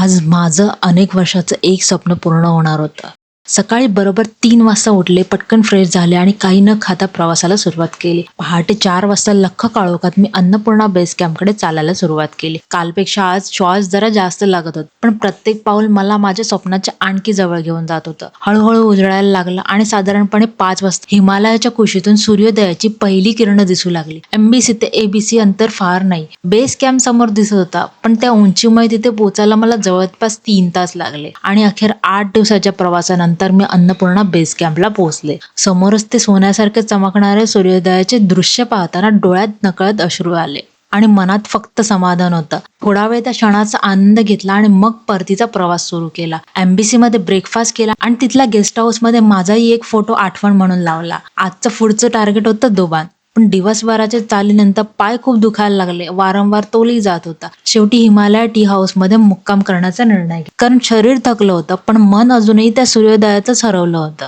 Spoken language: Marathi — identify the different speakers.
Speaker 1: आज माझं अनेक वर्षाचं एक स्वप्न पूर्ण होणार होतं. सकाळी बरोबर 3 वाजता उठले, पटकन फ्रेश झाले आणि काही न खाता प्रवासाला सुरुवात केली. पहाटे 4 वाजता लख्ख काळोखात मी अन्नपूर्णा बेस कॅम्पकडे चालायला सुरुवात केली. कालपेक्षा आज श्वास जरा जास्त लागत होता, पण प्रत्येक पाऊल मला माझ्या स्वप्नाच्या आणखी जवळ घेऊन जात होतं. हळूहळू उजळायला लागलं आणि साधारणपणे 5 वाजता हिमालयाच्या कुशीतून सूर्योदयाची पहिली किरणं दिसू लागली. एमबीसी ते एबीसी अंतर फार नाही. बेस कॅम्प समोर दिसत होता, पण त्या उंचीमुळे तिथे पोहोचायला मला जवळपास 3 तास लागले आणि अखेर 8 दिवसाच्या प्रवासानंतर मी अन्नपूर्णा बेस कॅम्पला पोहोचले. समोरच ते सोन्यासारखे चमकणारे सूर्योदयाचे दृश्य पाहताना डोळ्यात नकळत अश्रू आले आणि मनात फक्त समाधान होतं. थोडा वेळ त्या क्षणाचा आनंद घेतला आणि मग परतीचा प्रवास सुरू केला. एमबीसी मध्ये ब्रेकफास्ट केला आणि तिथल्या गेस्ट हाऊस मध्ये माझाही एक फोटो आठवण म्हणून लावला. आजचं पुढचं टार्गेट होतं दुबान, पण दिवसभराच्या चालीनंतर पाय खूप दुखायला लागले. वारंवार तोलही जात होता. शेवटी हिमालय टी हाऊस मध्ये मुक्काम करण्याचा निर्णय घेतला. कारण शरीर थकलं होतं, पण मन अजूनही त्या सूर्योदयातच हरवलं होतं.